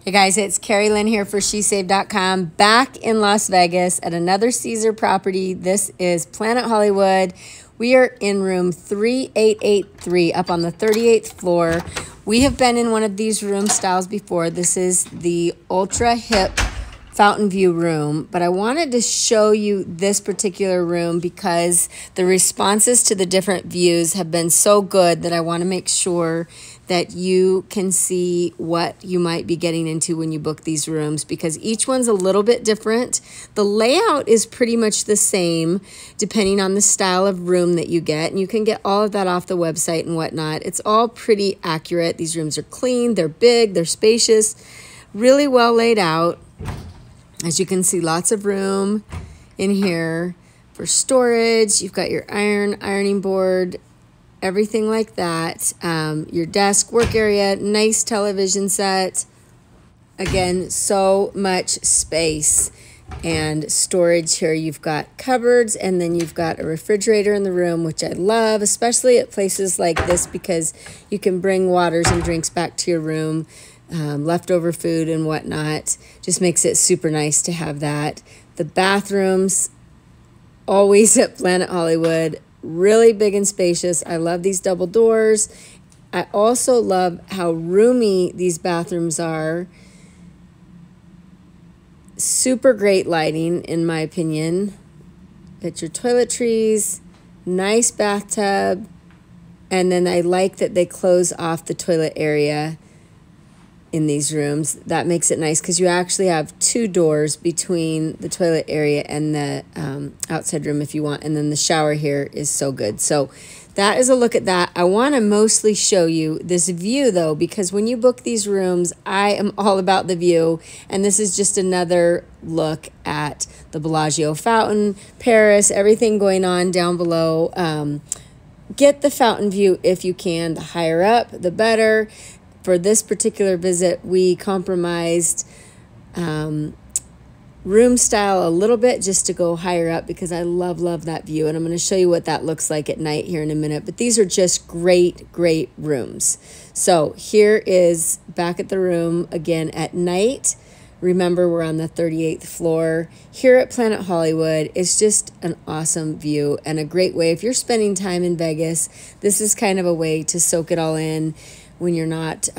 Hey guys, it's Carrie Lynn here for SheSave.com, back in Las Vegas at another Caesar property. This is Planet Hollywood. We are in room 3883 up on the 38th floor. We have been in one of these room styles before. This is the ultra hip fountain view room, but I wanted to show you this particular room because the responses to the different views have been so good that I want to make sure that you can see what you might be getting into when you book these rooms, because each one's a little bit different. The layout is pretty much the same depending on the style of room that you get, and you can get all of that off the website and whatnot. It's all pretty accurate. These rooms are clean, they're big, they're spacious, really well laid out. As you can see, lots of room in here for storage. You've got your ironing board, everything like that. Your desk, work area, nice television set. Again, so much space and storage here. You've got cupboards, and then you've got a refrigerator in the room, which I love, especially at places like this, because you can bring waters and drinks back to your room. Leftover food and whatnot. Just makes it super nice to have that. The bathrooms, always at Planet Hollywood, really big and spacious. I love these double doors. I also love how roomy these bathrooms are. Super great lighting, in my opinion. Got your toiletries, nice bathtub, and then I like that they close off the toilet area in these rooms. That makes it nice because you actually have two doors between the toilet area and the outside room if you want, and then the shower here is so good. So that is a look at that. I want to mostly show you this view though, because when you book these rooms, I am all about the view, and this is just another look at the Bellagio Fountain, Paris, everything going on down below. Get the fountain view if you can. The higher up, the better. For this particular visit, we compromised room style a little bit just to go higher up, because I love that view. And I'm going to show you what that looks like at night here in a minute. But these are just great rooms. So here is back at the room again at night. Remember, we're on the 38th floor here at Planet Hollywood. It's just an awesome view and a great way. If you're spending time in Vegas, this is kind of a way to soak it all in. When you're not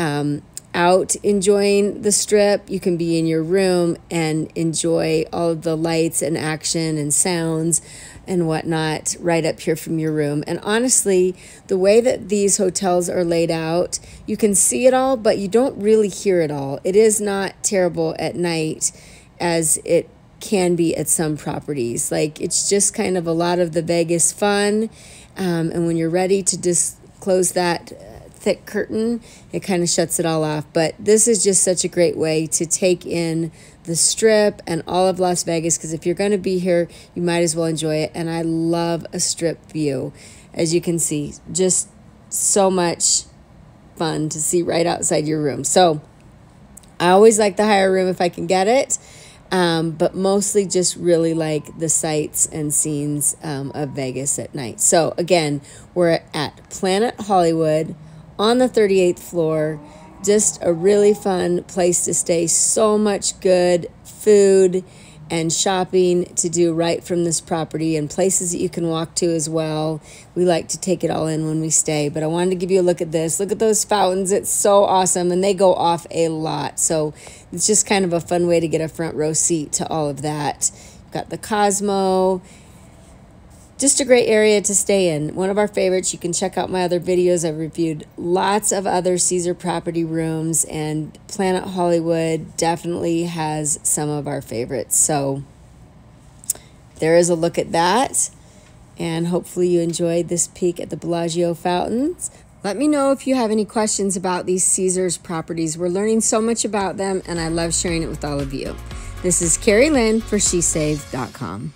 out enjoying the strip, you can be in your room and enjoy all of the lights and action and sounds and whatnot right up here from your room. And honestly, the way that these hotels are laid out, you can see it all, but you don't really hear it all. It is not terrible at night as it can be at some properties. Like, it's just kind of a lot of the Vegas fun. And when you're ready to just close that thick curtain, it kind of shuts it all off. But this is just such a great way to take in the strip and all of Las Vegas, because if you're going to be here, you might as well enjoy it. And I love a strip view. As you can see, just so much fun to see right outside your room. So I always like the higher room if I can get it, but mostly just really like the sights and scenes of Vegas at night. So again, we're at Planet Hollywood on the 38th floor. Just a really fun place to stay. So much good food and shopping to do right from this property, and places that you can walk to as well. We like to take it all in when we stay, but I wanted to give you a look at this. Look at those fountains. It's so awesome, and they go off a lot. So it's just kind of a fun way to get a front row seat to all of that. You've got the Cosmo. Just a great area to stay in. One of our favorites. You can check out my other videos. I've reviewed lots of other Caesar property rooms, and Planet Hollywood definitely has some of our favorites. So there is a look at that, and hopefully you enjoyed this peek at the Bellagio Fountains. Let me know if you have any questions about these Caesars properties. We're learning so much about them, and I love sharing it with all of you. This is Carrie Lynn for SheSave.com.